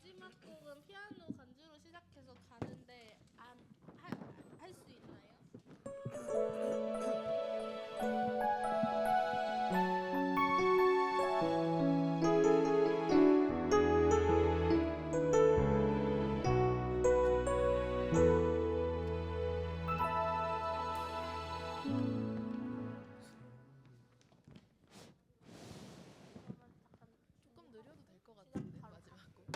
마지막 곡은 피아노 간주로 시작해서 가는데 할 수 있나요? 조금 느려도 될 것 같은데 마지막 곡.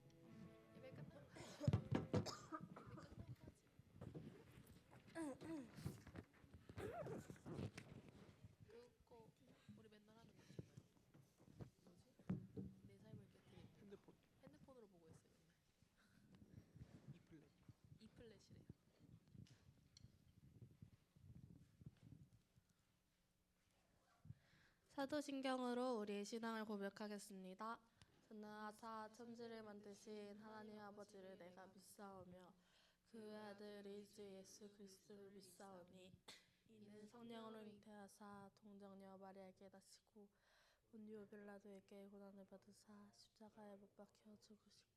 나의 예배 끝나고 가야지. 예배 끝나고 가지. 그거 우리 맨날 하는 거 있잖아요. 뭐지? 내 삶을 깨뜨린다. 핸드폰으로 보고 있어요 맨날. E 플랫이래요. 사도신경으로 우리의 신앙을 고백하겠습니다. 저는 아사 천지를 만드신 하나님 아버지를 내가 믿사오며 그 아들 주 예수 그리스도를 믿사오니 이는 성령으로 잉태하사 동정녀 마리아에게 낳으시고 본디오 빌라도에게 고난을 받으사 십자가에 못 박혀 죽으시고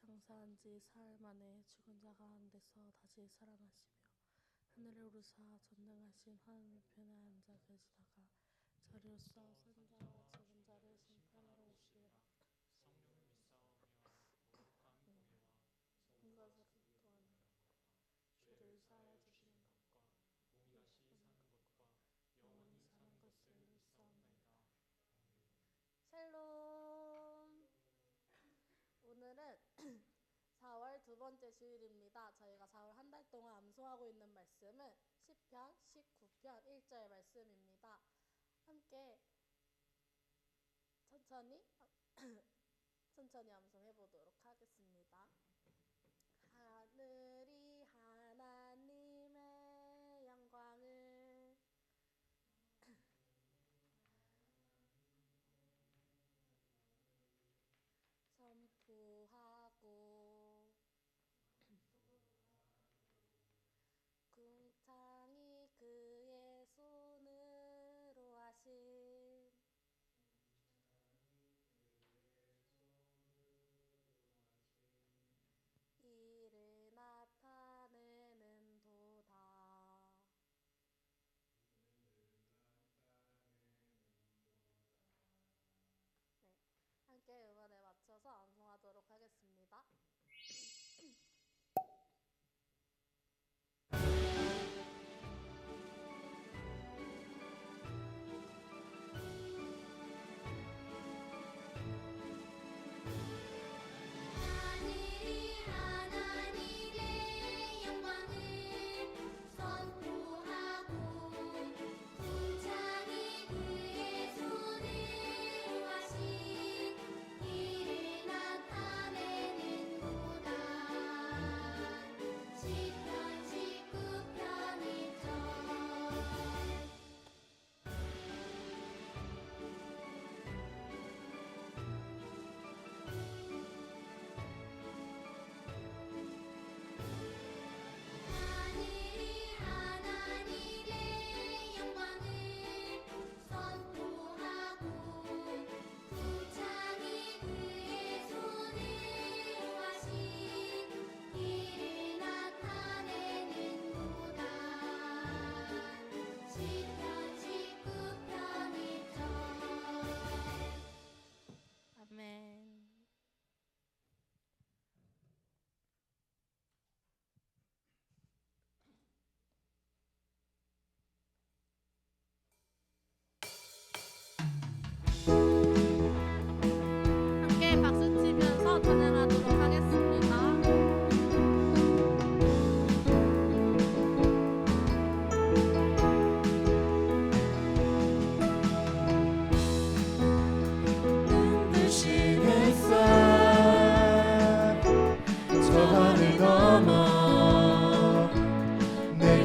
장사한 지 사흘 만에 죽은 자 가운데서 다시 살아나시며 하늘에 오르사 전능하신 하나님 우편에 앉아 계시다가 저리로서 산자와 죽은 자를 심판하러 오시리라. 성령을 믿사오며 거룩한 공예와 이것을 구하노라. 죄를 사하여 주시는 것과 공의다시 사는 것과 영원히 사는 것을 믿사옵나이다. 샬롬. 오늘은 4월 두 번째 주일입니다. 저희가 4월 한 달 동안 암송하고 있는 말씀은 시편 19편 1절 말씀입니다. 함께 천천히 암송해 보도록 하겠습니다. 하늘이 하나님의 영광을 선포하고 궁창이 그의 손으로 하신 이를 나타내는 도다. 네, 함께 음원에 맞춰서 암송하도록 하겠습니다.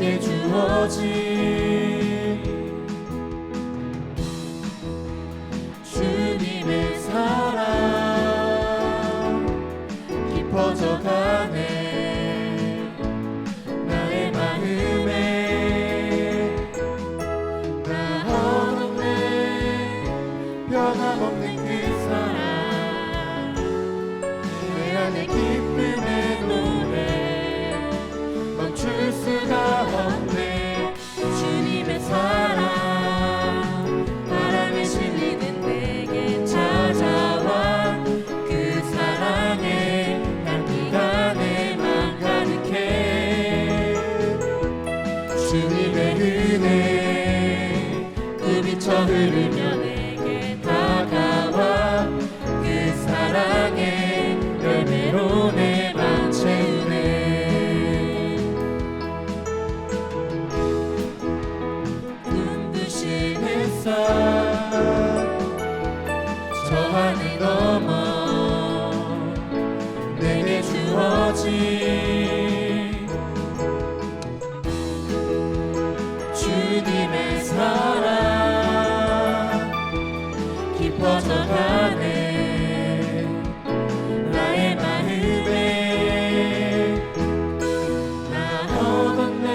내게 주어진 주님의 사랑 깊어져 가네. 나의 마음에 나 얻었네. 변함없는 그 사랑 내 안에 기쁨의 노래 멈출 수가 없네. 주님의 사랑 바람에 실리는 내게 찾아와 그 사랑의 향기가 내 맘 가득해. 주님의 은혜 굽이쳐 흐르며 내게 다가와 그 사랑의 열매로 내 맘 채우네. 눈부신 햇살 저 하늘 넘어 내게 주어진 주님의 사랑 깊어져 가네. 나의 마음에 나 얻었네.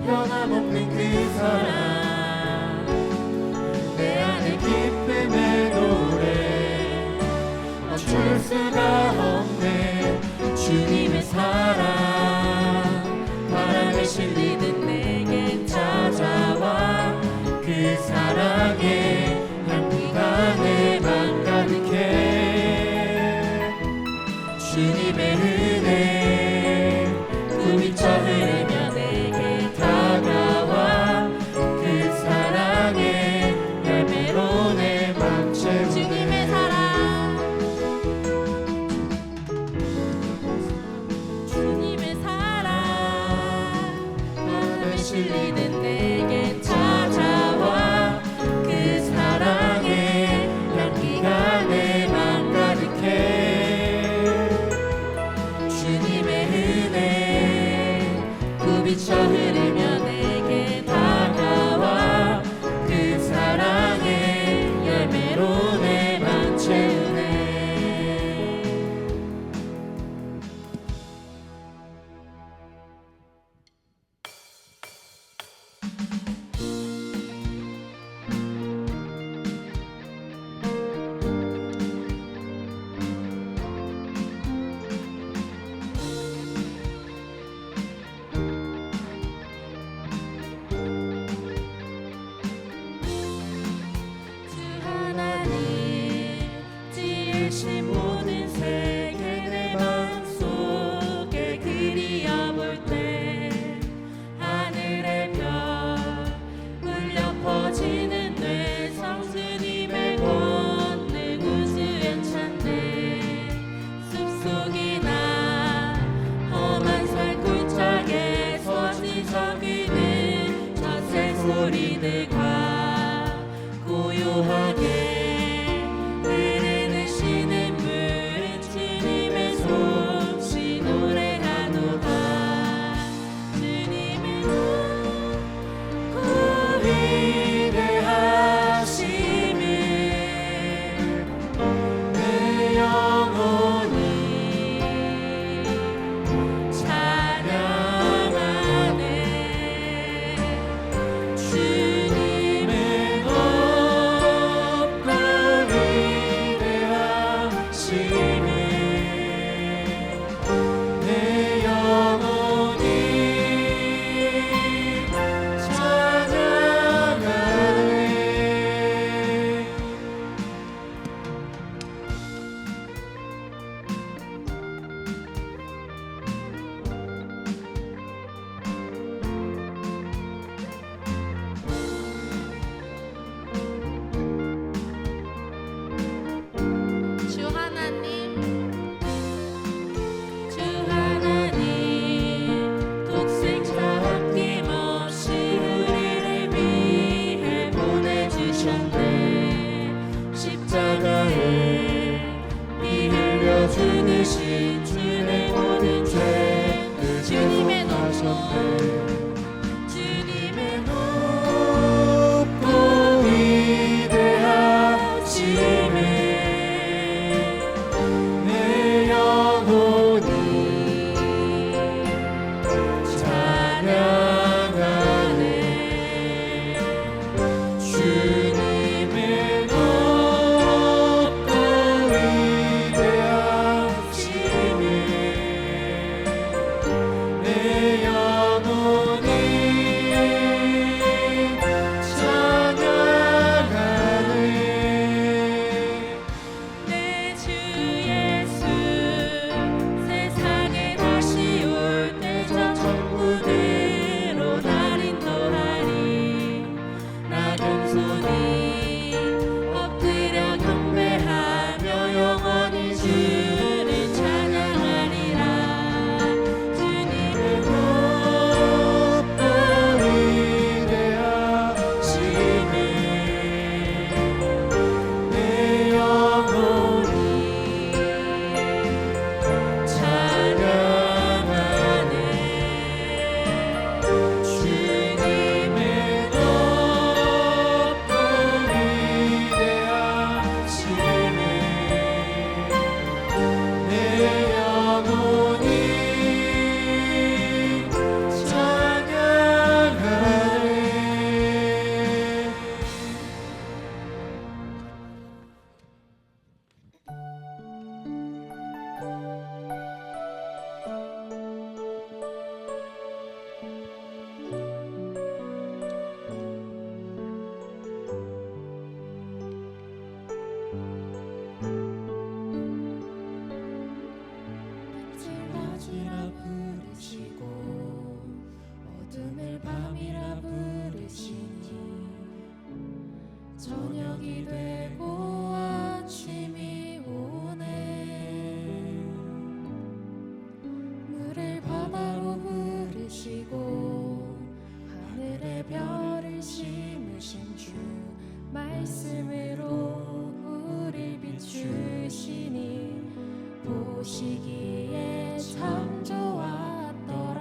변함없는 그 사랑 내 안에 기쁨의 노래 멈출 수가 없네. 주님의 사랑 바람에 실리는 내게 찾아와 그 사랑의 향기가 내 맘 가득해. 주님의 은혜 굽이쳐 흐르며 내게 다가와 그 사랑의 열매로 내 맘 채우네. 주님의 사랑 주님의 사랑 바람에 실리는 내게 찾아와 그 사랑의 향기가 내 맘 가득해. 주님의 은혜 굽이쳐 흐르며 내게 다가와 그 사랑의 열매로 내 맘 채우네. 주 하나님 지으신 모든 세계 내 마음속에 그리워볼 때 하늘의 별 울려 퍼지는 뇌 성주님의 권능 우주엔 찬네. 숲속이나 험한 산골짜기에서 지저귀는 저 새소리들과 고요하게 흐르는 시냇물은 주님의 솜씨 노래하도다. 주님의 높고 위대하심을 내 영혼이 찬양하네. 주님의 높고 위대하심을 내 영혼이 찬양하네. 말씀으로 우리 비추시니 보시기에 참 좋았더라.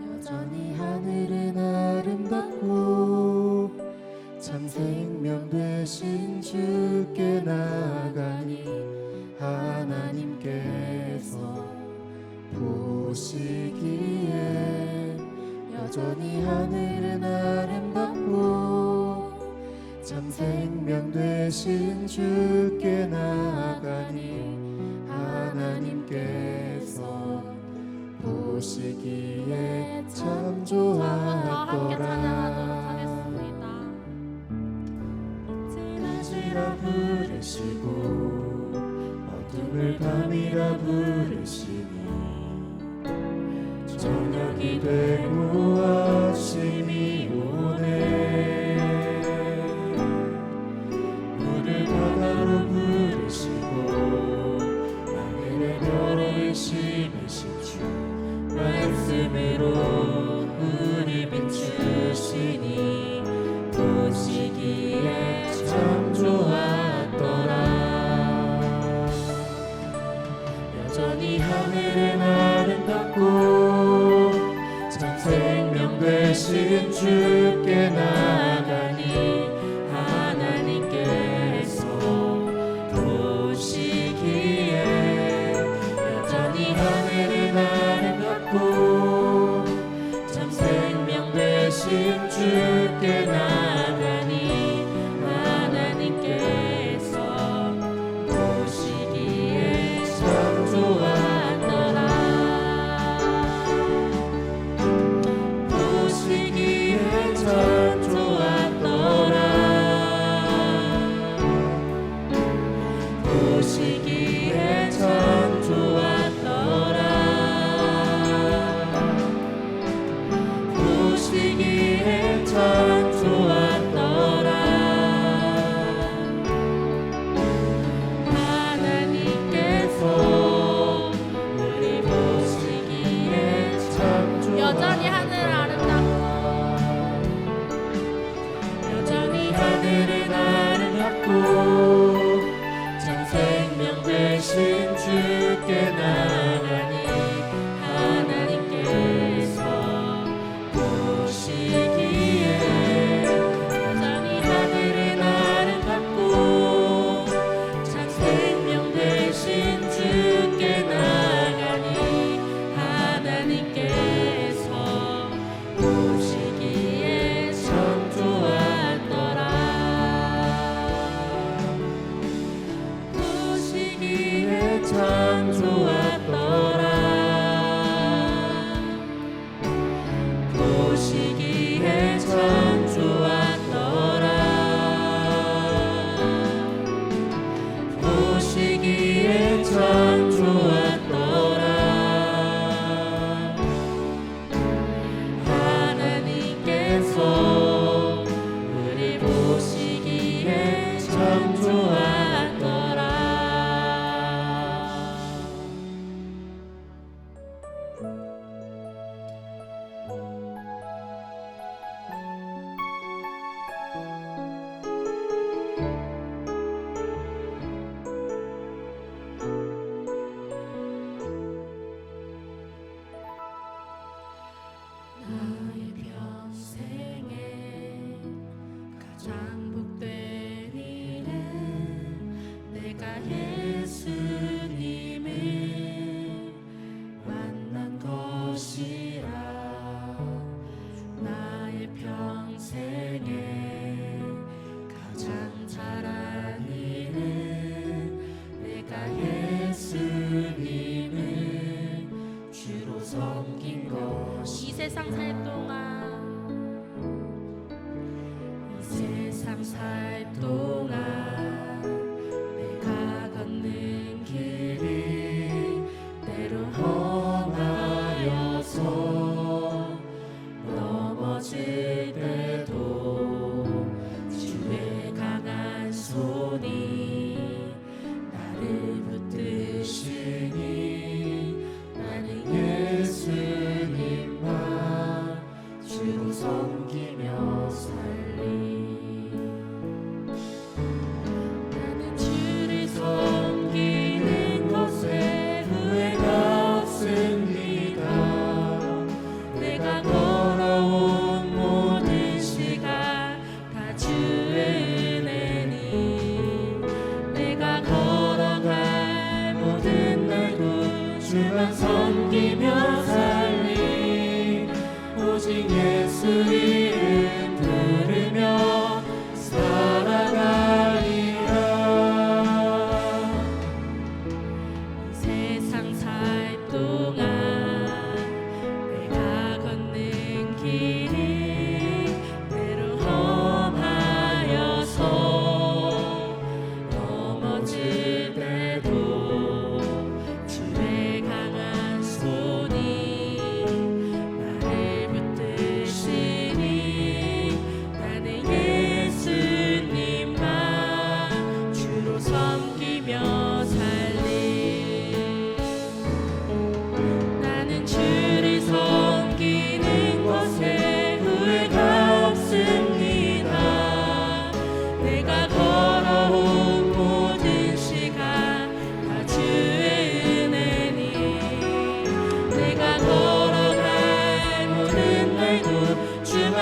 여전히 하늘은 아름답고 참 생명 되신 주께 나가니 하나님께서 보시기에 여전히 하늘은 아름답고 참 생명 되신 주께 나가니 하나님께서 보시기에 참 자, 한 번 더 함께 찬양하도록 좋았더라. 하겠습니다. 낮이라 부르시고 어둠을 밤이라 부르시니 저녁이 되고 아침이 오네. 물을 바다로 부르시고 하늘의 별을 심으신 주 말씀으로 우리 비추시니 보시기에 참 좋았더라. 여전히 하늘은 아름답고 참 생명 되신 주께 나가니 하나님께서 보시기에 여전히 하늘은 아름답고 참 생명 되신 주께 나가니 하나님께서 보시기에 참 좋았더라. 보시기에 참 좋았더라. 보시기에 참 좋았더라. 보시기에 참 좋았더라. 하나님께서 우리 보시기에 참 좋았더라. 여전히 하늘 아름답고 여전히 하늘은 아름답고 참 생명 되신 주께 나가니 하나님께서 보시기에 여전히 하늘은 아름답고 참 생명 되신 주께 나가니 하나님께서 보시기에 참 좋았더라. 보시기에 참 좋았더라. 보시기에 참 좋았더라. 보시기에 참 좋았더라. 하나님께서 우리 보시기에 참 좋았더라. 나의 평생에 가장 복된 일은 내가 예수님을 만난 것이라. 나의 평생에 가장 잘한 일은 내가 예수님을 주로 섬긴 것이. 이 세상 살 동안 이 세상 살 동안 내가 걷는 길이 때로 험하여서 넘어질 때도 주의 강한 손이 나를 붙드시니 나는 예수님만 주로 섬기며 살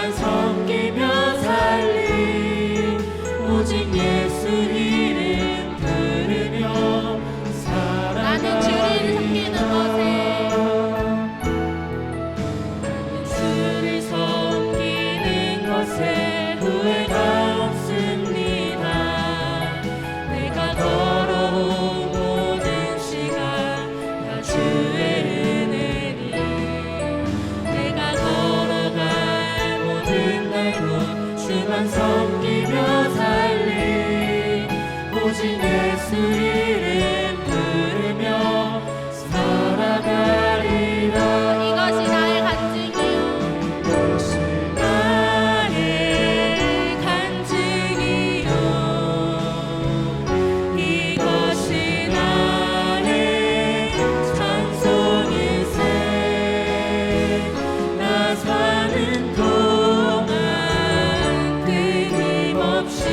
주만 섬기며 살리 오직 예수 이름 부르며 나는 주를 섬기는 것에 주를 섬기는 것에 후회가 없습니다. 내가 걸어온 모든 시간 다 주의 은혜니 내가 걸어갈 모든 날도 주만 섬기며 살리 오직 예수 이름 부르며 살아가리라. 이것이 나의 간증이요 이것이 나의 간증이요 이것이 나의 찬송일세. 나 사는 동안 끊임없이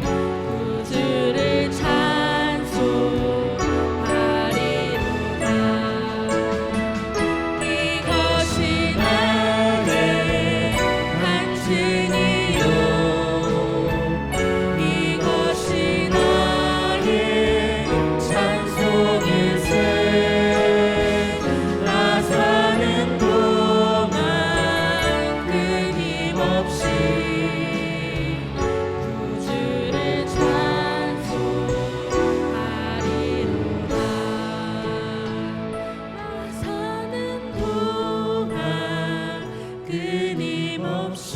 구주를 찬송하리로다. 이것이 나의 간증이요 이것이 나의 찬송일세. 나 사는 동안 끊임없이 구주를 찬송하리로다. 나 사는 동안 끊임없이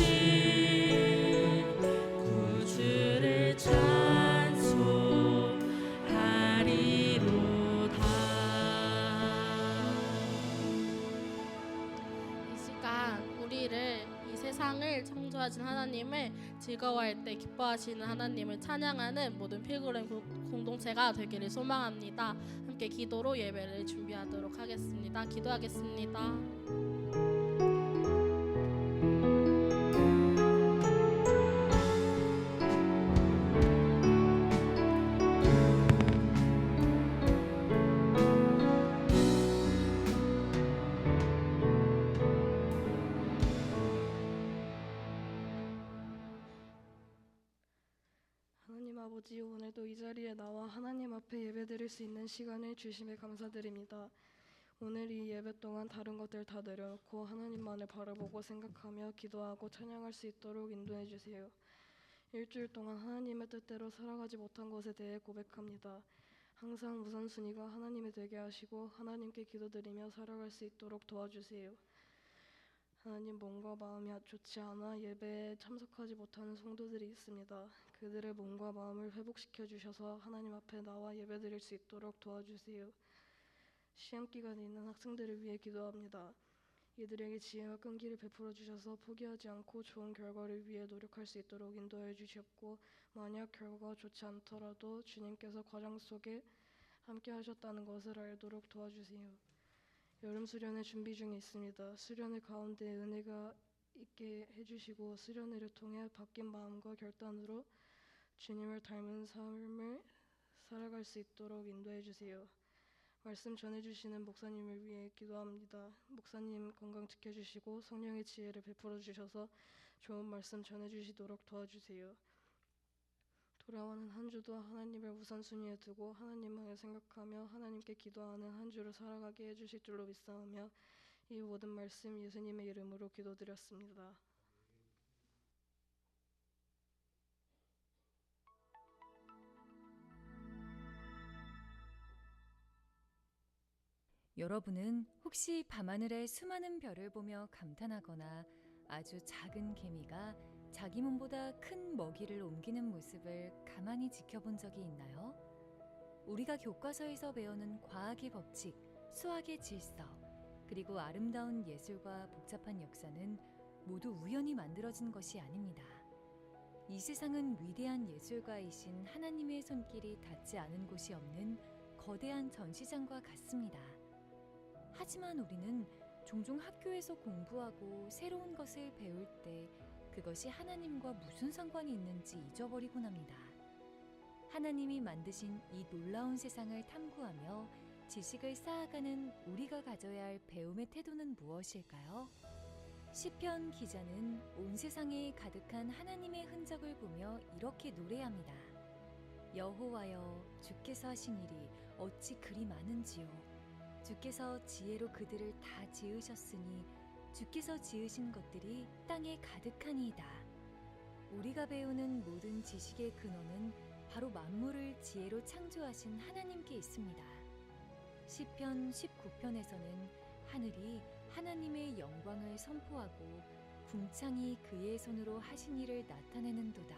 구주를 찬송하리로다. 이 시간 우리를 이 세상을 창조하신 하나님을 즐거워할 때 기뻐하시는 하나님을 찬양하는 모든 필그램 공동체가 되기를 소망합니다. 함께 기도로 예배를 준비하도록 하겠습니다. 기도하겠습니다. 하나님 아버지, 오늘도 이 자리에 나와 하나님 앞에 예배드릴 수 있는 시간을 주심에 감사드립니다. 오늘 이 예배 동안 다른 것들 다 내려놓고 하나님만을 바라보고 생각하며 기도하고 찬양할 수 있도록 인도해 주세요. 일주일 동안 하나님의 뜻대로 살아가지 못한 것에 대해 고백합니다. 항상 우선순위가 하나님이 되게 하시고 하나님께 기도드리며 살아갈 수 있도록 도와주세요. 하나님, 몸과 마음이 좋지 않아 예배에 참석하지 못하는 성도들이 있습니다. 그들의 몸과 마음을 회복시켜 주셔서 하나님 앞에 나와 예배드릴 수 있도록 도와주세요. 시험 기간에 있는 학생들을 위해 기도합니다. 이들에게 지혜와 끈기를 베풀어 주셔서 포기하지 않고 좋은 결과를 위해 노력할 수 있도록 인도해 주셨고, 만약 결과가 좋지 않더라도 주님께서 과정 속에 함께 하셨다는 것을 알도록 도와주세요. 여름 수련회 준비 중에 있습니다. 수련회 가운데 은혜가 있게 해주시고 수련회를 통해 바뀐 마음과 결단으로 주님을 닮은 삶을 살아갈 수 있도록 인도해 주세요. 말씀 전해주시는 목사님을 위해 기도합니다. 목사님 건강 지켜주시고 성령의 지혜를 베풀어 주셔서 좋은 말씀 전해주시도록 도와주세요. 돌아오는 한 주도 하나님을 우선순위에 두고 하나님만을 생각하며 하나님께 기도하는 한 주를 살아가게 해주실 줄로 믿사오며 이 모든 말씀 예수님의 이름으로 기도드렸습니다. 여러분은 혹시 밤하늘의 수많은 별을 보며 감탄하거나 아주 작은 개미가 자기 몸보다 큰 먹이를 옮기는 모습을 가만히 지켜본 적이 있나요? 우리가 교과서에서 배우는 과학의 법칙, 수학의 질서, 그리고 아름다운 예술과 복잡한 역사는 모두 우연히 만들어진 것이 아닙니다. 이 세상은 위대한 예술가이신 하나님의 손길이 닿지 않은 곳이 없는 거대한 전시장과 같습니다. 하지만 우리는 종종 학교에서 공부하고 새로운 것을 배울 때 그것이 하나님과 무슨 상관이 있는지 잊어버리곤 합니다. 하나님이 만드신 이 놀라운 세상을 탐구하며 지식을 쌓아가는 우리가 가져야 할 배움의 태도는 무엇일까요? 시편 기자는 온 세상에 가득한 하나님의 흔적을 보며 이렇게 노래합니다. 여호와여, 주께서 하신 일이 어찌 그리 많은지요. 주께서 지혜로 그들을 다 지으셨으니 주께서 지으신 것들이 땅에 가득하니이다. 우리가 배우는 모든 지식의 근원은 바로 만물을 지혜로 창조하신 하나님께 있습니다. 시편 19편에서는 하늘이 하나님의 영광을 선포하고 궁창이 그의 손으로 하신 일을 나타내는도다.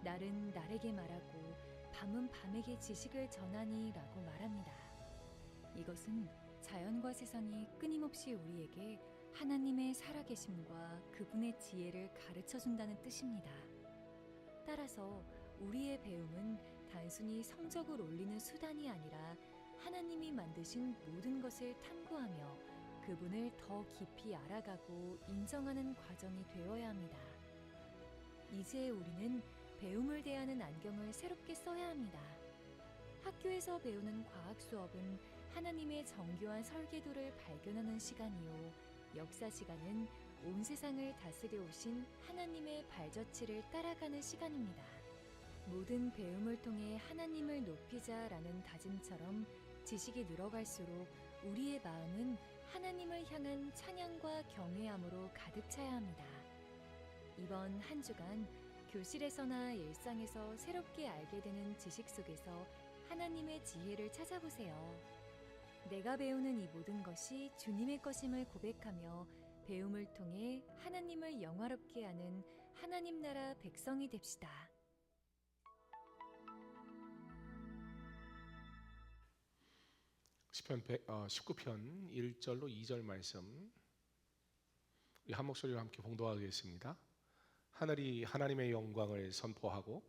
날은 날에게 말하고 밤은 밤에게 지식을 전하니 라고 말합니다. 이것은 자연과 세상이 끊임없이 우리에게 하나님의 살아계심과 그분의 지혜를 가르쳐준다는 뜻입니다. 따라서 우리의 배움은 단순히 성적을 올리는 수단이 아니라 하나님이 만드신 모든 것을 탐구하며 그분을 더 깊이 알아가고 인정하는 과정이 되어야 합니다. 이제 우리는 배움을 대하는 안경을 새롭게 써야 합니다. 학교에서 배우는 과학 수업은 하나님의 정교한 설계도를 발견하는 시간이요, 역사 시간은 온 세상을 다스려 오신 하나님의 발자취를 따라가는 시간입니다. 모든 배움을 통해 하나님을 높이자라는 다짐처럼 지식이 늘어갈수록 우리의 마음은 하나님을 향한 찬양과 경외함으로 가득 차야 합니다. 이번 한 주간 교실에서나 일상에서 새롭게 알게 되는 지식 속에서 하나님의 지혜를 찾아보세요. 내가 배우는 이 모든 것이 주님의 것임을 고백하며 배움을 통해 하나님을 영화롭게 하는 하나님 나라 백성이 됩시다. 시편 19편 1절로 2절 말씀 우리 한 목소리로 함께 봉독하겠습니다. 하늘이 하나님의 영광을 선포하고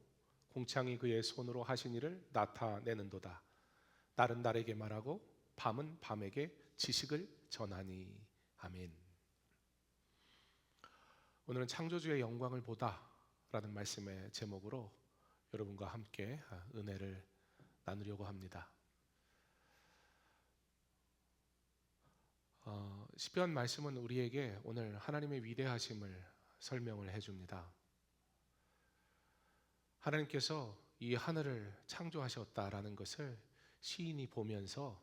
궁창이 그의 손으로 하신 일을 나타내는도다. 날은 날에게 말하고 밤은 밤에게 지식을 전하니. 아멘. 오늘은 창조주의 영광을 보다 라는 말씀의 제목으로 여러분과 함께 은혜를 나누려고 합니다. 시편 말씀은 우리에게 오늘 하나님의 위대하심을 설명을 해줍니다. 하나님께서 이 하늘을 창조하셨다라는 것을 시인이 보면서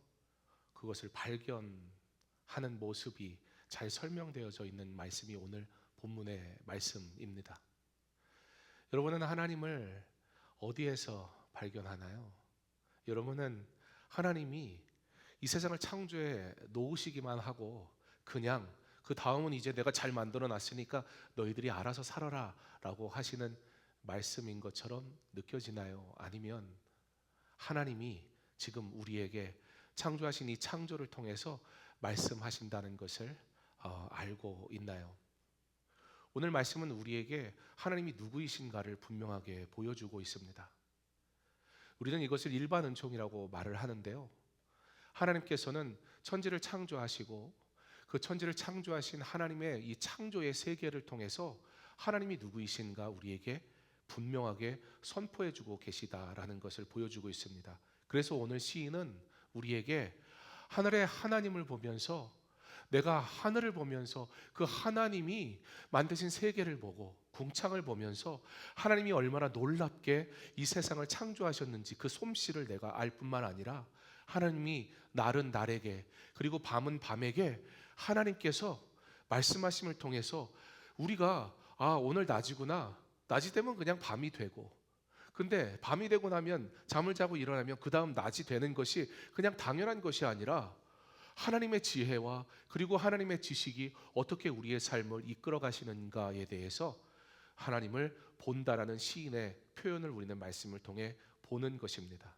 그것을 발견하는 모습이 잘 설명되어져 있는 말씀이 오늘 본문의 말씀입니다. 여러분은 하나님을 어디에서 발견하나요? 여러분은 하나님이 이 세상을 창조해 놓으시기만 하고 그냥 그 다음은 이제 내가 잘 만들어 놨으니까 너희들이 알아서 살아라 라고 하시는 말씀인 것처럼 느껴지나요? 아니면 하나님이 지금 우리에게 창조하신 이 창조를 통해서 말씀하신다는 것을 알고 있나요? 오늘 말씀은 우리에게 하나님이 누구이신가를 분명하게 보여주고 있습니다. 우리는 이것을 일반 은총이라고 말을 하는데요, 하나님께서는 천지를 창조하시고 그 천지를 창조하신 하나님의 이 창조의 세계를 통해서 하나님이 누구이신가 우리에게 분명하게 선포해주고 계시다라는 것을 보여주고 있습니다. 그래서 오늘 시인은 우리에게 하늘의 하나님을 보면서, 내가 하늘을 보면서 그 하나님이 만드신 세계를 보고 궁창을 보면서 하나님이 얼마나 놀랍게 이 세상을 창조하셨는지 그 솜씨를 내가 알 뿐만 아니라 하나님이 날은 날에게 그리고 밤은 밤에게 하나님께서 말씀하심을 통해서 우리가 오늘 낮이구나, 낮이 되면 그냥 밤이 되고, 근데 밤이 되고 나면 잠을 자고 일어나면 그 다음 낮이 되는 것이 그냥 당연한 것이 아니라 하나님의 지혜와 그리고 하나님의 지식이 어떻게 우리의 삶을 이끌어 가시는가에 대해서 하나님을 본다라는 시인의 표현을 우리는 말씀을 통해 보는 것입니다.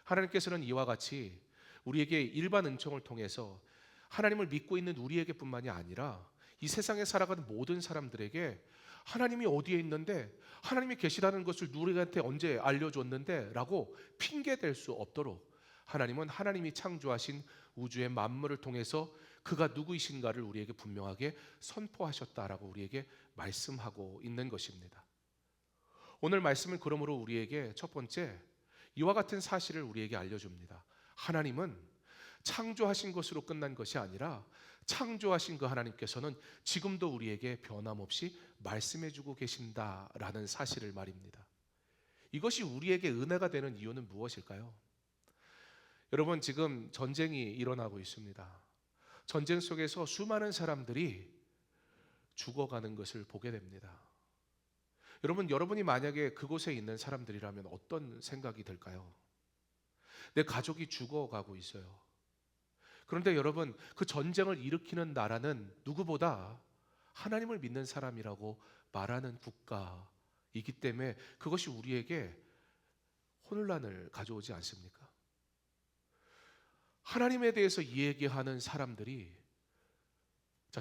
하나님께서는 이와 같이 우리에게 일반 은총을 통해서 하나님을 믿고 있는 우리에게 뿐만이 아니라 이 세상에 살아가는 모든 사람들에게 하나님이 어디에 있는데, 하나님이 계시다는 것을 누구한테 언제 알려줬는데 라고 핑계댈 수 없도록 하나님은 하나님이 창조하신 우주의 만물을 통해서 그가 누구이신가를 우리에게 분명하게 선포하셨다라고 우리에게 말씀하고 있는 것입니다. 오늘 말씀은 그러므로 우리에게 첫 번째 이와 같은 사실을 우리에게 알려줍니다. 하나님은 창조하신 것으로 끝난 것이 아니라 창조하신 그 하나님께서는 지금도 우리에게 변함없이 말씀해주고 계신다라는 사실을 말입니다. 이것이 우리에게 은혜가 되는 이유는 무엇일까요? 여러분, 지금 전쟁이 일어나고 있습니다. 전쟁 속에서 수많은 사람들이 죽어가는 것을 보게 됩니다. 여러분이 만약에 그곳에 있는 사람들이라면 어떤 생각이 들까요? 내 가족이 죽어가고 있어요. 그런데 여러분, 그 전쟁을 일으키는 나라는 누구보다 하나님을 믿는 사람이라고 말하는 국가이기 때문에 그것이 우리에게 혼란을 가져오지 않습니까? 하나님에 대해서 이야기하는 사람들이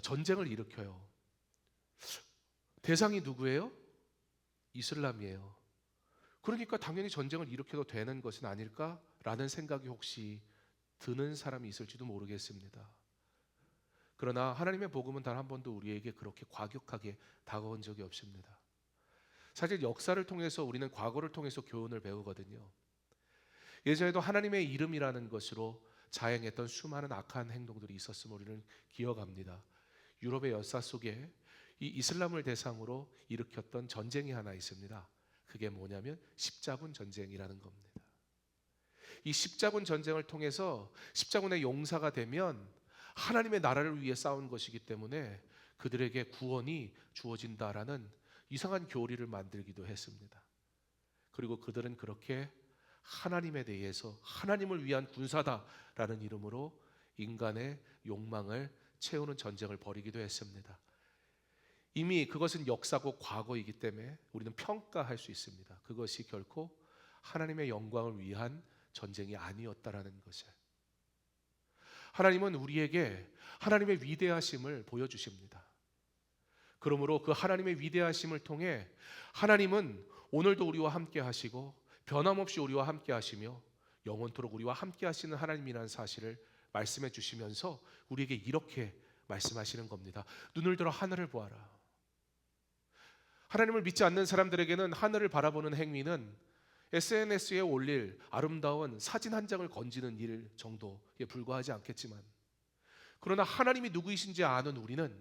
전쟁을 일으켜요. 대상이 누구예요? 이슬람이에요. 그러니까 당연히 전쟁을 일으켜도 되는 것은 아닐까라는 생각이 혹시 드는 사람이 있을지도 모르겠습니다. 그러나 하나님의 복음은 단 한 번도 우리에게 그렇게 과격하게 다가온 적이 없습니다. 사실 역사를 통해서 우리는 과거를 통해서 교훈을 배우거든요. 예전에도 하나님의 이름이라는 것으로 자행했던 수많은 악한 행동들이 있었음을 우리는 기억합니다. 유럽의 역사 속에 이 이슬람을 대상으로 일으켰던 전쟁이 하나 있습니다. 그게 뭐냐면 십자군 전쟁이라는 겁니다. 이 십자군 전쟁을 통해서 십자군의 용사가 되면 하나님의 나라를 위해 싸운 것이기 때문에 그들에게 구원이 주어진다라는 이상한 교리를 만들기도 했습니다. 그리고 그들은 그렇게 하나님에 대해서 하나님을 위한 군사다라는 이름으로 인간의 욕망을 채우는 전쟁을 벌이기도 했습니다. 이미 그것은 역사고 과거이기 때문에 우리는 평가할 수 있습니다. 그것이 결코 하나님의 영광을 위한 전쟁이 아니었다라는 것을. 하나님은 우리에게 하나님의 위대하심을 보여주십니다. 그러므로 그 하나님의 위대하심을 통해 하나님은 오늘도 우리와 함께 하시고 변함없이 우리와 함께 하시며 영원토록 우리와 함께 하시는 하나님이라는 사실을 말씀해 주시면서 우리에게 이렇게 말씀하시는 겁니다. 눈을 들어 하늘을 보아라. 하나님을 믿지 않는 사람들에게는 하늘을 바라보는 행위는 SNS에 올릴 아름다운 사진 한 장을 건지는 일 정도에 불과하지 않겠지만, 그러나 하나님이 누구이신지 아는 우리는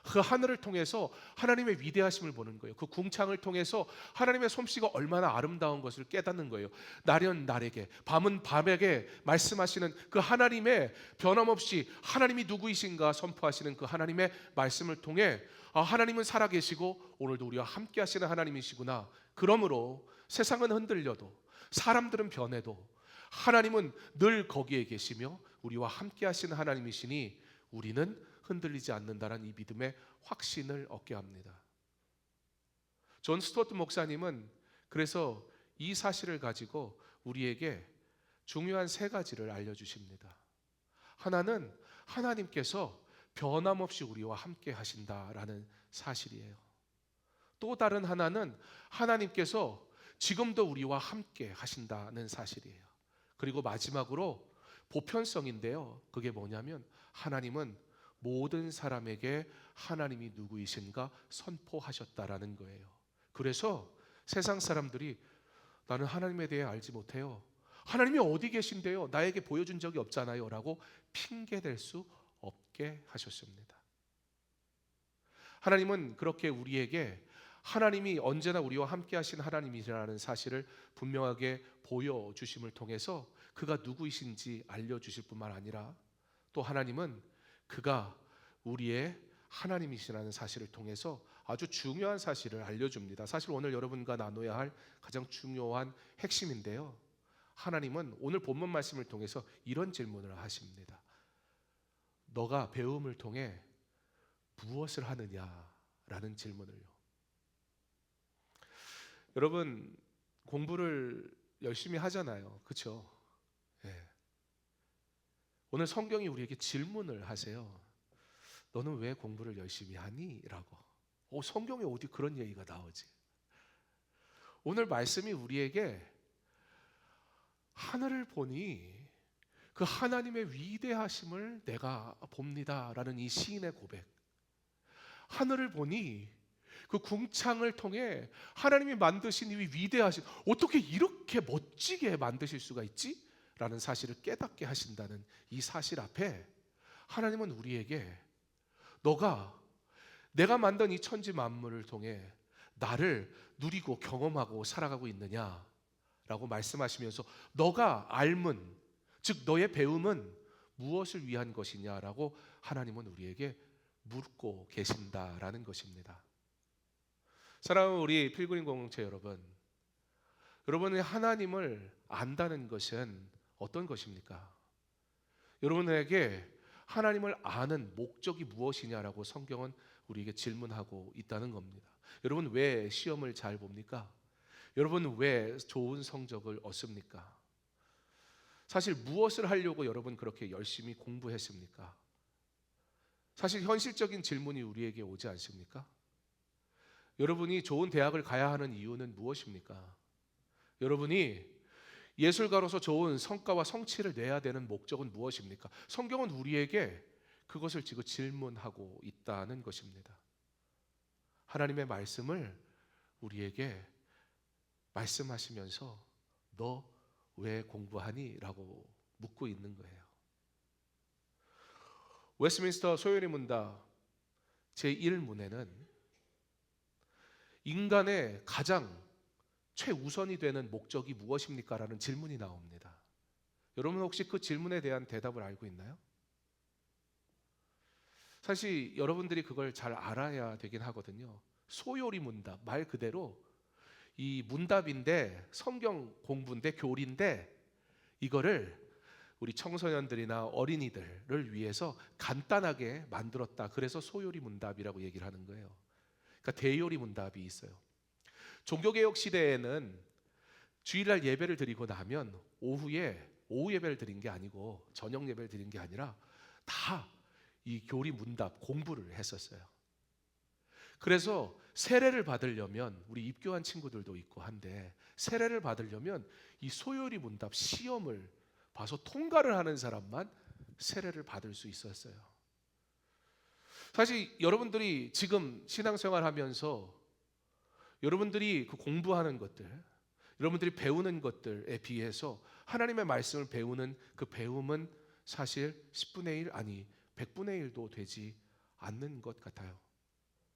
그 하늘을 통해서 하나님의 위대하심을 보는 거예요. 그 궁창을 통해서 하나님의 솜씨가 얼마나 아름다운 것을 깨닫는 거예요. 날은 날에게, 밤은 밤에게 말씀하시는 그 하나님의 변함없이 하나님이 누구이신가 선포하시는 그 하나님의 말씀을 통해 하나님은 살아계시고 오늘도 우리와 함께 하시는 하나님이시구나. 그러므로 세상은 흔들려도 사람들은 변해도 하나님은 늘 거기에 계시며 우리와 함께 하시는 하나님이시니 우리는 흔들리지 않는다는 이 믿음의 확신을 얻게 합니다. 존 스튜어트 목사님은 그래서 이 사실을 가지고 우리에게 중요한 세 가지를 알려주십니다. 하나는 하나님께서 변함없이 우리와 함께 하신다라는 사실이에요. 또 다른 하나는 하나님께서 지금도 우리와 함께 하신다는 사실이에요. 그리고 마지막으로 보편성인데요. 그게 뭐냐면 하나님은 모든 사람에게 하나님이 누구이신가 선포하셨다라는 거예요. 그래서 세상 사람들이 나는 하나님에 대해 알지 못해요. 하나님이 어디 계신데요? 나에게 보여준 적이 없잖아요. 라고 핑계댈 수 없게 하셨습니다. 하나님은 그렇게 우리에게 하나님이 언제나 우리와 함께 하신 하나님이라는 사실을 분명하게 보여주심을 통해서 그가 누구이신지 알려주실 뿐만 아니라 또 하나님은 그가 우리의 하나님이시라는 사실을 통해서 아주 중요한 사실을 알려줍니다. 사실 오늘 여러분과 나눠야 할 가장 중요한 핵심인데요. 하나님은 오늘 본문 말씀을 통해서 이런 질문을 하십니다. 너가 배움을 통해 무엇을 하느냐라는 질문을요. 여러분 공부를 열심히 하잖아요. 그렇죠? 네. 오늘 성경이 우리에게 질문을 하세요. 너는 왜 공부를 열심히 하니? 라고. 성경에 어디 그런 얘기가 나오지? 오늘 말씀이 우리에게 하늘을 보니 그 하나님의 위대하심을 내가 봅니다 라는 이 시인의 고백. 하늘을 보니 그 궁창을 통해 하나님이 만드신 이 위대하신, 어떻게 이렇게 멋지게 만드실 수가 있지? 라는 사실을 깨닫게 하신다는 이 사실 앞에 하나님은 우리에게 너가 내가 만든 이 천지 만물을 통해 나를 누리고 경험하고 살아가고 있느냐라고 말씀하시면서 너가 알문, 즉 너의 배움은 무엇을 위한 것이냐라고 하나님은 우리에게 묻고 계신다라는 것입니다. 사랑하는 우리 필그림 공동체 여러분, 여러분이 하나님을 안다는 것은 어떤 것입니까? 여러분에게 하나님을 아는 목적이 무엇이냐라고 성경은 우리에게 질문하고 있다는 겁니다. 여러분 왜 시험을 잘 봅니까? 여러분 왜 좋은 성적을 얻습니까? 사실 무엇을 하려고 여러분 그렇게 열심히 공부했습니까? 사실 현실적인 질문이 우리에게 오지 않습니까? 여러분이 좋은 대학을 가야 하는 이유는 무엇입니까? 여러분이 예술가로서 좋은 성과와 성취를 내야 되는 목적은 무엇입니까? 성경은 우리에게 그것을 지금 질문하고 있다는 것입니다. 하나님의 말씀을 우리에게 말씀하시면서 너 왜 공부하니? 라고 묻고 있는 거예요. 웨스트민스터 소요리 문답 제1문에는 인간의 가장 최우선이 되는 목적이 무엇입니까? 라는 질문이 나옵니다. 여러분 혹시 그 질문에 대한 대답을 알고 있나요? 사실 여러분들이 그걸 잘 알아야 되긴 하거든요. 소요리 문답, 말 그대로 이 문답인데 성경 공부인데 교리인데 이거를 우리 청소년들이나 어린이들을 위해서 간단하게 만들었다. 그래서 소요리 문답이라고 얘기를 하는 거예요. 그러니까 대요리 문답이 있어요. 종교개혁 시대에는 주일날 예배를 드리고 나면 오후에 오후 예배를 드린 게 아니고 저녁 예배를 드린 게 아니라 다 이 교리 문답 공부를 했었어요. 그래서 세례를 받으려면 우리 입교한 친구들도 있고 한데 세례를 받으려면 이 소요리 문답 시험을 봐서 통과를 하는 사람만 세례를 받을 수 있었어요. 사실 여러분들이 지금 신앙생활 하면서 여러분들이 그 공부하는 것들, 여러분들이 배우는 것들에 비해서 하나님의 말씀을 배우는 그 배움은 사실 10분의 1 아니 100분의 1도 되지 않는 것 같아요.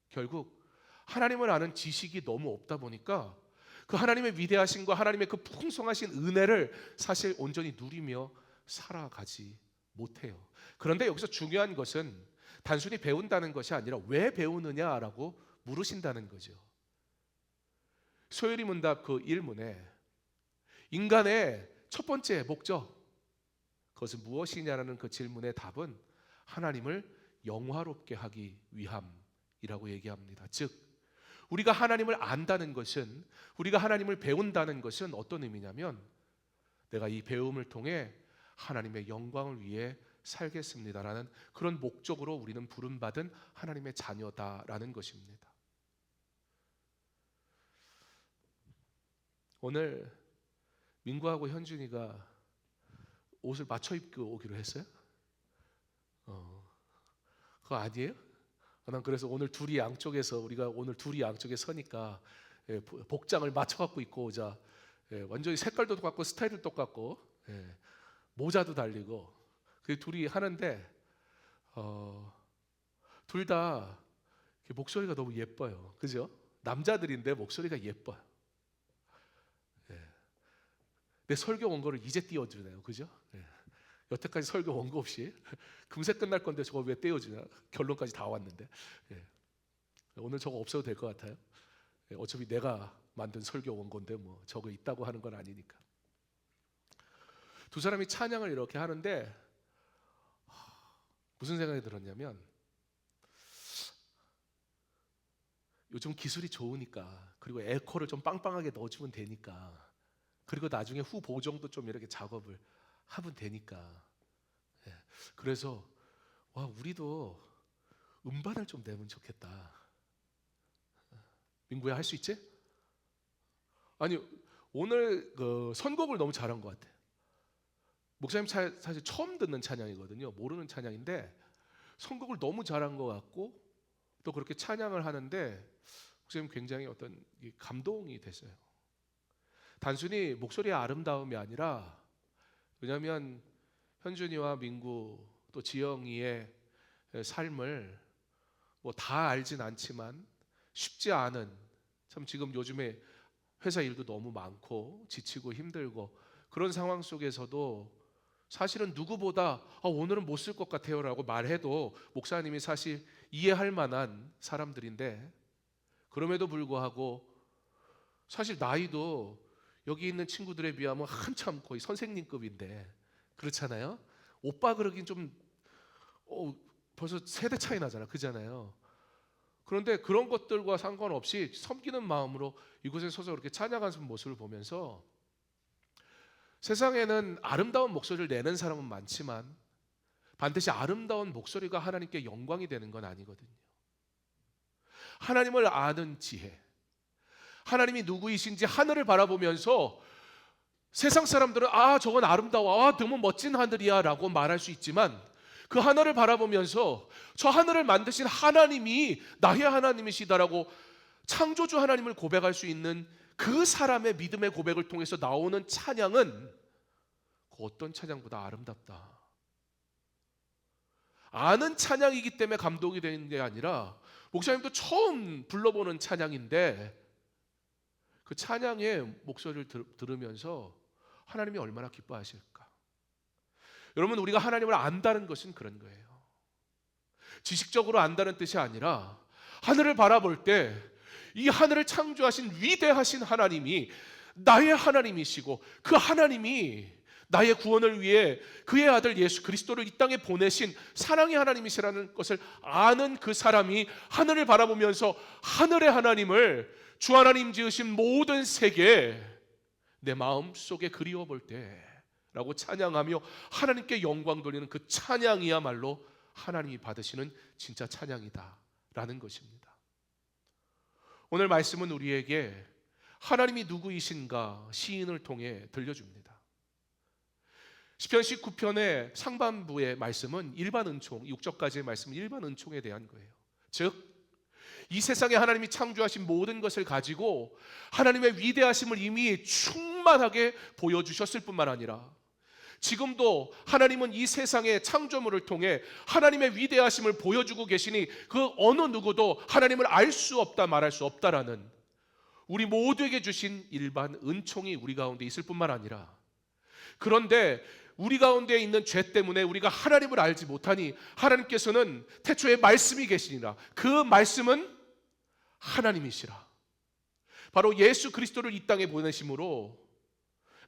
결국 하나님을 아는 지식이 너무 없다 보니까 그 하나님의 위대하심과 하나님의 그 풍성하신 은혜를 사실 온전히 누리며 살아가지 못해요. 그런데 여기서 중요한 것은 단순히 배운다는 것이 아니라 왜 배우느냐라고 물으신다는 거죠. 소요리 문답 그 1문에 인간의 첫 번째 목적, 그것은 무엇이냐라는 그 질문의 답은 하나님을 영화롭게 하기 위함이라고 얘기합니다. 즉 우리가 하나님을 안다는 것은, 우리가 하나님을 배운다는 것은 어떤 의미냐면 내가 이 배움을 통해 하나님의 영광을 위해 살겠습니다라는 그런 목적으로 우리는 부름받은 하나님의 자녀다라는 것입니다. 오늘 민구하고 현준이가 옷을 맞춰 입고 오기로 했어요? 그거 아니에요? 난 그래서 오늘 둘이 양쪽에서 우리가 오늘 둘이 양쪽에 서니까 복장을 맞춰 갖고 입고 오자. 완전히 색깔도 똑같고 스타일도 똑같고 모자도 달리고 그 둘이 하는데 둘 다 목소리가 너무 예뻐요. 그죠? 남자들인데 목소리가 예뻐요. 내 설교 원고를 이제 띄워주네요. 그죠? 여태까지 설교 원고 없이 금세 끝날 건데 저거 왜 떼어주냐? 결론까지 다 왔는데 오늘 저거 없어도 될 것 같아요. 어차피 내가 만든 설교 원고인데 뭐 저거 있다고 하는 건 아니니까. 두 사람이 찬양을 이렇게 하는데 무슨 생각이 들었냐면 요즘 기술이 좋으니까 그리고 에코를 좀 빵빵하게 넣어주면 되니까 그리고 나중에 후 보정도 좀 이렇게 작업을 하면 되니까 그래서 와 우리도 음반을 좀 내면 좋겠다. 민구야 할 수 있지? 아니 오늘 그 선곡을 너무 잘한 것 같아. 목사님 사실 처음 듣는 찬양이거든요. 모르는 찬양인데 선곡을 너무 잘한 것 같고 또 그렇게 찬양을 하는데 목사님 굉장히 어떤 감동이 됐어요. 단순히 목소리의 아름다움이 아니라 왜냐하면 현준이와 민구 또 지영이의 삶을 뭐 다 알진 않지만 쉽지 않은, 참 지금 요즘에 회사 일도 너무 많고 지치고 힘들고 그런 상황 속에서도 사실은 누구보다 오늘은 못 쓸 것 같아요 라고 말해도 목사님이 사실 이해할 만한 사람들인데, 그럼에도 불구하고 사실 나이도 여기 있는 친구들에 비하면 한참 거의 선생님급인데, 그렇잖아요. 오빠 그러긴 좀 벌써 세대 차이 나잖아, 그잖아요. 그런데 그런 것들과 상관없이 섬기는 마음으로 이곳에 서서 그렇게 찬양하는 모습을 보면서, 세상에는 아름다운 목소리를 내는 사람은 많지만 반드시 아름다운 목소리가 하나님께 영광이 되는 건 아니거든요. 하나님을 아는 지혜, 하나님이 누구이신지 하늘을 바라보면서 세상 사람들은 저건 아름다워, 너무 멋진 하늘이야 라고 말할 수 있지만, 그 하늘을 바라보면서 저 하늘을 만드신 하나님이 나의 하나님이시다라고 창조주 하나님을 고백할 수 있는 그 사람의 믿음의 고백을 통해서 나오는 찬양은 그 어떤 찬양보다 아름답다. 아는 찬양이기 때문에 감동이 되는 게 아니라, 목사님도 처음 불러보는 찬양인데 그 찬양의 목소리를 들으면서 하나님이 얼마나 기뻐하실까. 여러분, 우리가 하나님을 안다는 것은 그런 거예요. 지식적으로 안다는 뜻이 아니라 하늘을 바라볼 때 이 하늘을 창조하신 위대하신 하나님이 나의 하나님이시고, 그 하나님이 나의 구원을 위해 그의 아들 예수 그리스도를 이 땅에 보내신 사랑의 하나님이시라는 것을 아는 그 사람이 하늘을 바라보면서 하늘의 하나님을, 주 하나님 지으신 모든 세계 내 마음 속에 그리워 볼 때라고 찬양하며 하나님께 영광 돌리는 그 찬양이야말로 하나님이 받으시는 진짜 찬양이다라는 것입니다. 오늘 말씀은 우리에게 하나님이 누구이신가 시인을 통해 들려줍니다. 시편 19편의 상반부의 말씀은 일반 은총, 6절까지의 말씀은 일반 은총에 대한 거예요. 즉, 이 세상에 하나님이 창조하신 모든 것을 가지고 하나님의 위대하심을 이미 충만하게 보여주셨을 뿐만 아니라, 지금도 하나님은 이 세상의 창조물을 통해 하나님의 위대하심을 보여주고 계시니 그 어느 누구도 하나님을 알 수 없다, 말할 수 없다라는 우리 모두에게 주신 일반 은총이 우리 가운데 있을 뿐만 아니라, 그런데 우리 가운데 있는 죄 때문에 우리가 하나님을 알지 못하니 하나님께서는 태초에 말씀이 계시니라, 그 말씀은 하나님이시라, 바로 예수 그리스도를 이 땅에 보내심으로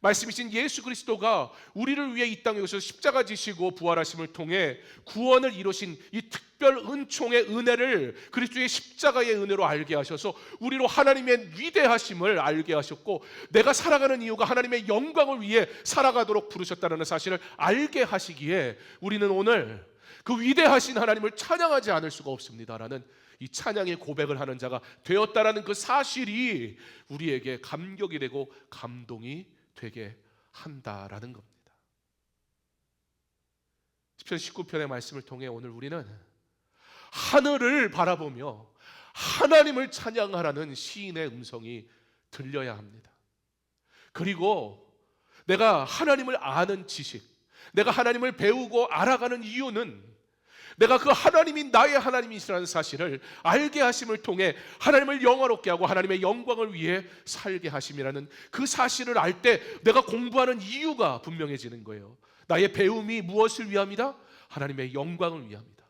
말씀이신 예수 그리스도가 우리를 위해 이 땅에 오셔서 십자가 지시고 부활하심을 통해 구원을 이루신 이 특별 은총의 은혜를 그리스도의 십자가의 은혜로 알게 하셔서 우리로 하나님의 위대하심을 알게 하셨고, 내가 살아가는 이유가 하나님의 영광을 위해 살아가도록 부르셨다는 사실을 알게 하시기에 우리는 오늘 그 위대하신 하나님을 찬양하지 않을 수가 없습니다라는 이 찬양의 고백을 하는 자가 되었다라는 그 사실이 우리에게 감격이 되고 감동이 되게 한다라는 겁니다. 시편 19편의 말씀을 통해 오늘 우리는 하늘을 바라보며 하나님을 찬양하라는 시인의 음성이 들려야 합니다. 그리고 내가 하나님을 아는 지식, 내가 하나님을 배우고 알아가는 이유는 내가 그 하나님이 나의 하나님이시라는 사실을 알게 하심을 통해 하나님을 영화롭게 하고 하나님의 영광을 위해 살게 하심이라는 그 사실을 알 때 내가 공부하는 이유가 분명해지는 거예요. 나의 배움이 무엇을 위함이다? 하나님의 영광을 위함이다.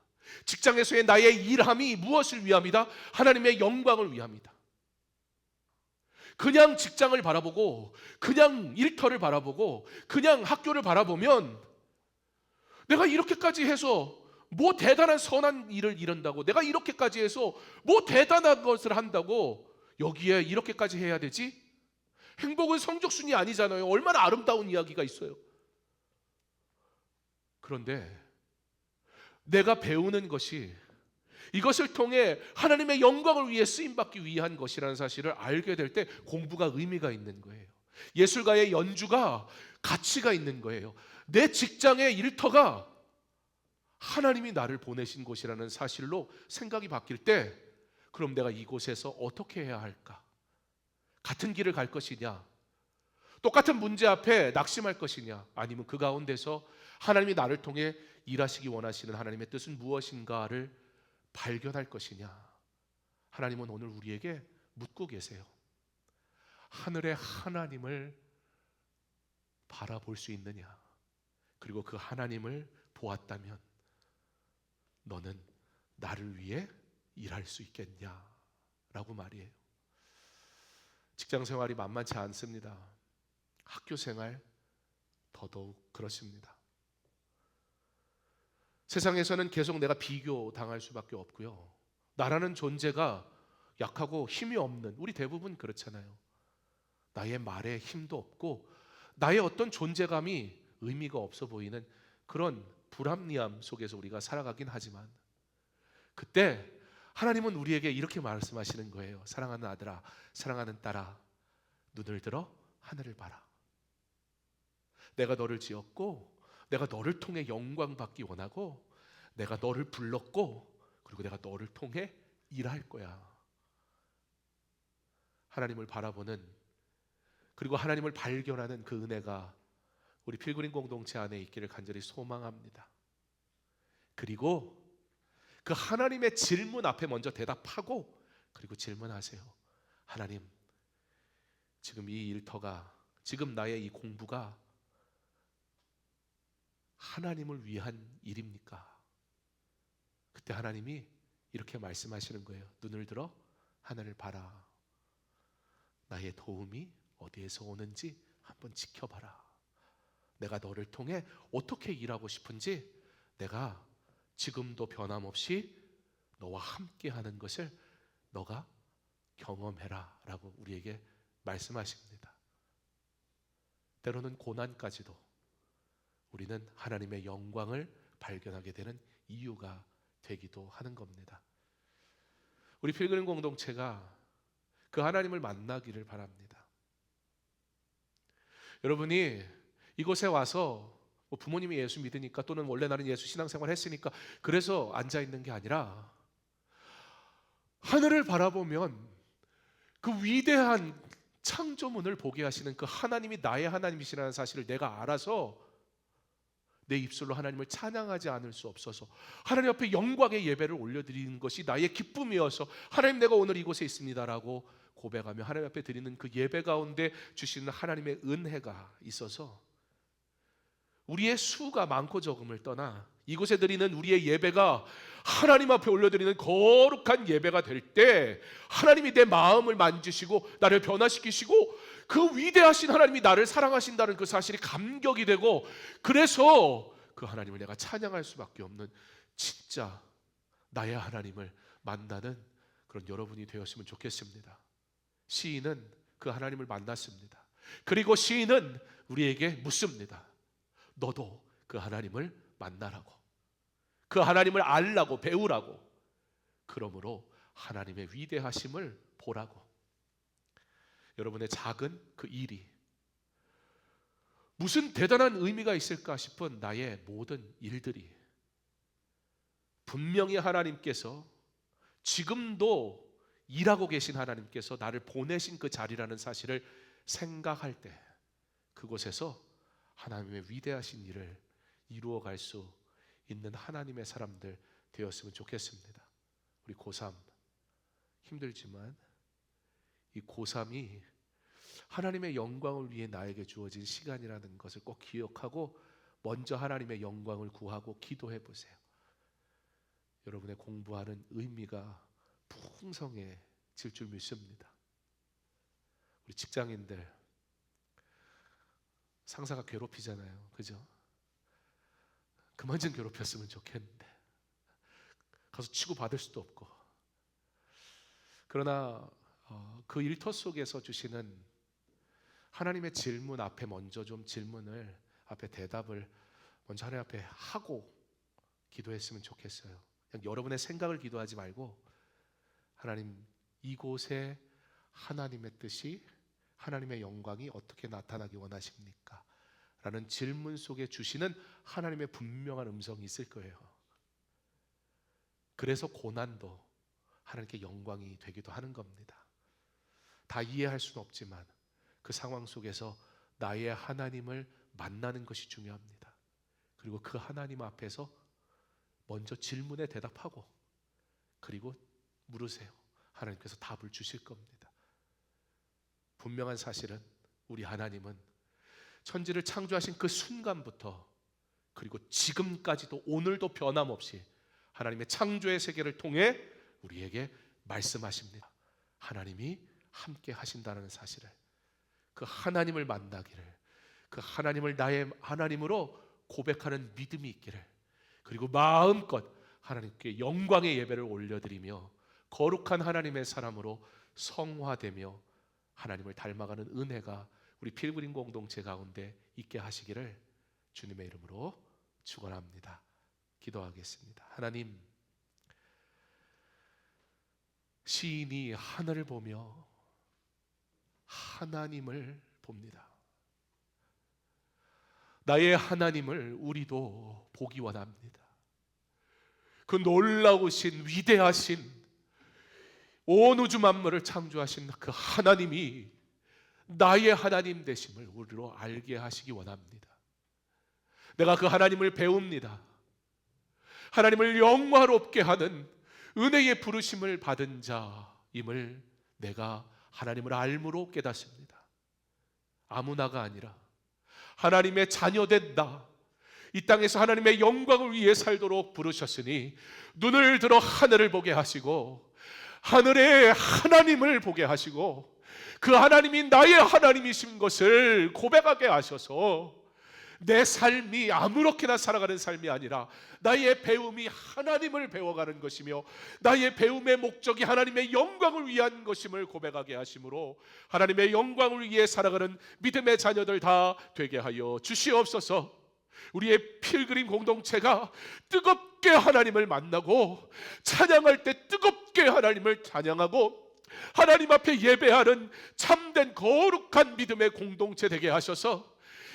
직장에서의 나의 일함이 무엇을 위함이다? 하나님의 영광을 위함이다. 그냥 직장을 바라보고 그냥 일터를 바라보고 그냥 학교를 바라보면 내가 이렇게까지 해서 뭐 대단한 선한 일을 이룬다고, 내가 이렇게까지 해서 뭐 대단한 것을 한다고 여기에 이렇게까지 해야 되지? 행복은 성적순이 아니잖아요. 얼마나 아름다운 이야기가 있어요. 그런데 내가 배우는 것이 이것을 통해 하나님의 영광을 위해 쓰임받기 위한 것이라는 사실을 알게 될 때 공부가 의미가 있는 거예요. 예술가의 연주가 가치가 있는 거예요. 내 직장의 일터가 하나님이 나를 보내신 곳이라는 사실로 생각이 바뀔 때, 그럼 내가 이곳에서 어떻게 해야 할까? 같은 길을 갈 것이냐? 똑같은 문제 앞에 낙심할 것이냐, 아니면 그 가운데서 하나님이 나를 통해 일하시기 원하시는 하나님의 뜻은 무엇인가를 발견할 것이냐. 하나님은 오늘 우리에게 묻고 계세요. 하늘의 하나님을 바라볼 수 있느냐? 그리고 그 하나님을 보았다면 너는 나를 위해 일할 수 있겠냐? 라고 말이에요. 직장 생활이 만만치 않습니다. 학교 생활 더더욱 그렇습니다. 세상에서는 계속 내가 비교당할 수밖에 없고요. 나라는 존재가 약하고 힘이 없는, 우리 대부분 그렇잖아요. 나의 말에 힘도 없고 나의 어떤 존재감이 의미가 없어 보이는 그런 불합리함 속에서 우리가 살아가긴 하지만, 그때 하나님은 우리에게 이렇게 말씀하시는 거예요. 사랑하는 아들아, 사랑하는 딸아, 눈을 들어 하늘을 봐라. 내가 너를 지었고 내가 너를 통해 영광 받기 원하고 내가 너를 불렀고 그리고 내가 너를 통해 일할 거야. 하나님을 바라보는, 그리고 하나님을 발견하는 그 은혜가 우리 필그림 공동체 안에 있기를 간절히 소망합니다. 그리고 그 하나님의 질문 앞에 먼저 대답하고 그리고 질문하세요. 하나님, 지금 이 일터가, 지금 나의 이 공부가 하나님을 위한 일입니까? 그때 하나님이 이렇게 말씀하시는 거예요. 눈을 들어 하늘을 봐라. 나의 도움이 어디에서 오는지 한번 지켜봐라. 내가 너를 통해 어떻게 일하고 싶은지 내가 지금도 변함없이 너와 함께 하는 것을 너가 경험해라 라고 우리에게 말씀하십니다. 때로는 고난까지도 우리는 하나님의 영광을 발견하게 되는 이유가 되기도 하는 겁니다. 우리 필그림 공동체가 그 하나님을 만나기를 바랍니다. 여러분이 이곳에 와서 뭐 부모님이 예수 믿으니까 또는 원래 나는 예수 신앙생활 했으니까 그래서 앉아 있는 게 아니라, 하늘을 바라보면 그 위대한 창조문을 보게 하시는 그 하나님이 나의 하나님이시라는 사실을 내가 알아서 내 입술로 하나님을 찬양하지 않을 수 없어서 하나님 앞에 영광의 예배를 올려드리는 것이 나의 기쁨이어서, 하나님 내가 오늘 이곳에 있습니다라고 고백하며 하나님 앞에 드리는 그 예배 가운데 주시는 하나님의 은혜가 있어서 우리의 수가 많고 적음을 떠나 이곳에 드리는 우리의 예배가 하나님 앞에 올려드리는 거룩한 예배가 될 때 하나님이 내 마음을 만지시고 나를 변화시키시고 그 위대하신 하나님이 나를 사랑하신다는 그 사실이 감격이 되고, 그래서 그 하나님을 내가 찬양할 수밖에 없는, 진짜 나의 하나님을 만나는 그런 여러분이 되었으면 좋겠습니다. 시인은 그 하나님을 만났습니다. 그리고 시인은 우리에게 묻습니다. 너도 그 하나님을 만나라고, 그 하나님을 알라고, 배우라고, 그러므로 하나님의 위대하심을 보라고. 여러분의 작은 그 일이 무슨 대단한 의미가 있을까 싶은 나의 모든 일들이 분명히 하나님께서, 지금도 일하고 계신 하나님께서 나를 보내신 그 자리라는 사실을 생각할 때 그곳에서 하나님의 위대하신 일을 이루어갈 수 있는 하나님의 사람들 되었으면 좋겠습니다. 우리 고3 힘들지만 이 고3이 하나님의 영광을 위해 나에게 주어진 시간이라는 것을 꼭 기억하고 먼저 하나님의 영광을 구하고 기도해 보세요. 여러분의 공부하는 의미가 풍성해질 줄 믿습니다. 우리 직장인들, 상사가 괴롭히잖아요, 그죠? 그만 좀 괴롭혔으면 좋겠는데 가서 치고 받을 수도 없고. 그러나 그 일터 속에서 주시는 하나님의 질문 앞에 먼저 좀 질문을 앞에 대답을 먼저 하나님 앞에 하고 기도했으면 좋겠어요. 그냥 여러분의 생각을 기도하지 말고, 하나님, 이곳에 하나님의 뜻이, 하나님의 영광이 어떻게 나타나기 원하십니까? 라는 질문 속에 주시는 하나님의 분명한 음성이 있을 거예요. 그래서 고난도 하나님께 영광이 되기도 하는 겁니다. 다 이해할 수는 없지만 그 상황 속에서 나의 하나님을 만나는 것이 중요합니다. 그리고 그 하나님 앞에서 먼저 질문에 대답하고 그리고 물으세요. 하나님께서 답을 주실 겁니다. 분명한 사실은 우리 하나님은 천지를 창조하신 그 순간부터 그리고 지금까지도 오늘도 변함없이 하나님의 창조의 세계를 통해 우리에게 말씀하십니다. 하나님이 함께 하신다는 사실을, 그 하나님을 만나기를, 그 하나님을 나의 하나님으로 고백하는 믿음이 있기를, 그리고 마음껏 하나님께 영광의 예배를 올려드리며 거룩한 하나님의 사람으로 성화되며 하나님을 닮아가는 은혜가 우리 필그림 공동체 가운데 있게 하시기를 주님의 이름으로 축원합니다. 기도하겠습니다. 하나님, 시인이 하늘을 보며 하나님을 봅니다. 나의 하나님을 우리도 보기 원합니다. 그 놀라우신 위대하신 온 우주 만물을 창조하신 그 하나님이 나의 하나님 되심을 우리로 알게 하시기 원합니다. 내가 그 하나님을 배웁니다. 하나님을 영화롭게 하는 은혜의 부르심을 받은 자임을 내가 하나님을 알므로 깨닫습니다. 아무나가 아니라 하나님의 자녀된 나, 이 땅에서 하나님의 영광을 위해 살도록 부르셨으니 눈을 들어 하늘을 보게 하시고 하늘의 하나님을 보게 하시고 그 하나님이 나의 하나님이신 것을 고백하게 하셔서 내 삶이 아무렇게나 살아가는 삶이 아니라 나의 배움이 하나님을 배워가는 것이며 나의 배움의 목적이 하나님의 영광을 위한 것임을 고백하게 하심으로 하나님의 영광을 위해 살아가는 믿음의 자녀들 다 되게 하여 주시옵소서. 우리의 필그림 공동체가 뜨겁게 하나님을 만나고 찬양할 때 뜨겁게 하나님을 찬양하고 하나님 앞에 예배하는 참된 거룩한 믿음의 공동체 되게 하셔서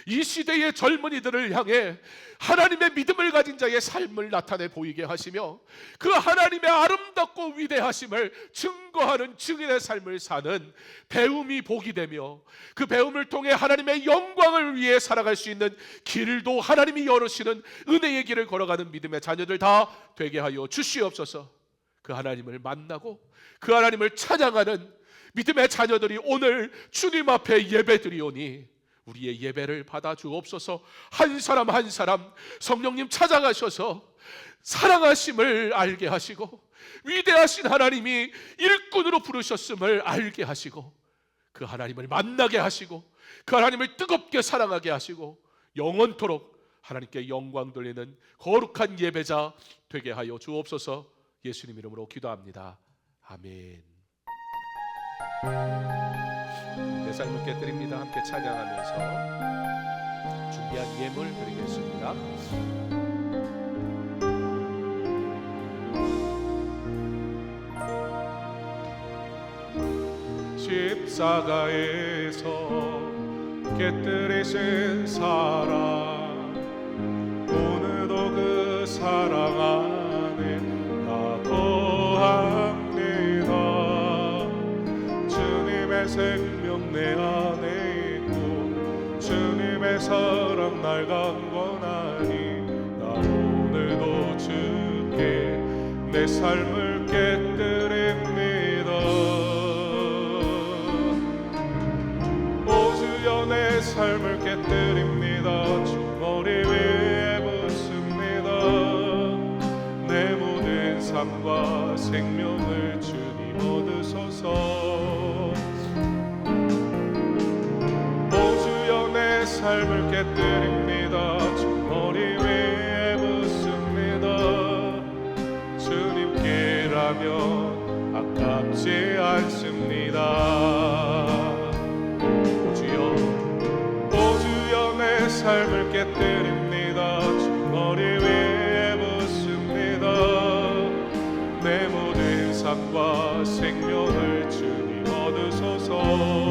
이 시대의 젊은이들을 향해 하나님의 믿음을 가진 자의 삶을 나타내 보이게 하시며 그 하나님의 아름답고 위대하심을 증거하는 증인의 삶을 사는 배움이 복이 되며 그 배움을 통해 하나님의 영광을 위해 살아갈 수 있는 길도 하나님이 열으시는 은혜의 길을 걸어가는 믿음의 자녀들 다 되게 하여 주시옵소서. 그 하나님을 만나고 그 하나님을 찬양하는 믿음의 자녀들이 오늘 주님 앞에 예배드리오니 우리의 예배를 받아 주옵소서. 한 사람 한 사람 성령님 찾아가셔서 사랑하심을 알게 하시고 위대하신 하나님이 일꾼으로 부르셨음을 알게 하시고 그 하나님을 만나게 하시고 그 하나님을 뜨겁게 사랑하게 하시고 영원토록 하나님께 영광 돌리는 거룩한 예배자 되게 하여 주옵소서. 예수님 이름으로 기도합니다. 아멘. 내 삶을 깨뜨립니다. 함께 찬양하면서 준비한 예물 드리겠습니다. 십자가에서 깨뜨리신 사랑, 오늘도 그 사랑 안에 나 거합니다. 주님의 생명 내 안에 있고 주님의 사랑 날 강권하니 나 오늘도 주께 내 삶을 깨뜨립니다. 오 주여 내 삶을 깨뜨립니다. 주 머리 위에 붓습니다. 내 모든 삶과 생명을 주님 얻으소서. 삶을 깨뜨립니다. 주 머리 위에 붓습니다. 주님께라면 아깝지 않습니다. 오 주여 내 삶을 깨뜨립니다. 주 머리 위에 붓습니다. 내 모든 삶과 생명을 주님 얻으소서.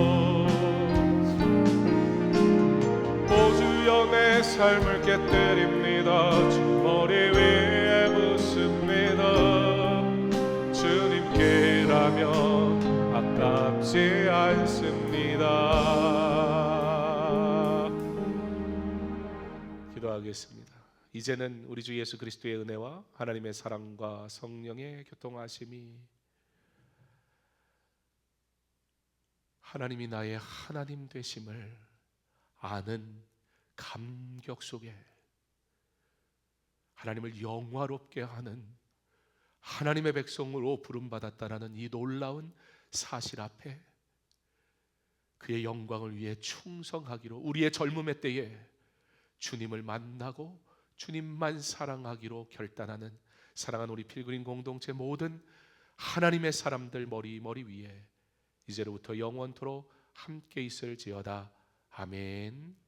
내 삶을 깨뜨립니다. 주 머리 위에 붓습니다. 주님께라면 아깝지 않습니다. 기도하겠습니다. 이제는 우리 주 예수 그리스도의 은혜와 하나님의 사랑과 성령의 교통하심이, 하나님이 나의 하나님 되심을 아는 감격 속에 하나님을 영화롭게 하는 하나님의 백성으로 부름받았다라는 이 놀라운 사실 앞에 그의 영광을 위해 충성하기로, 우리의 젊음의 때에 주님을 만나고 주님만 사랑하기로 결단하는 사랑하는 우리 필그림 공동체 모든 하나님의 사람들 머리 위에 이제로부터 영원토록 함께 있을지어다. 아멘.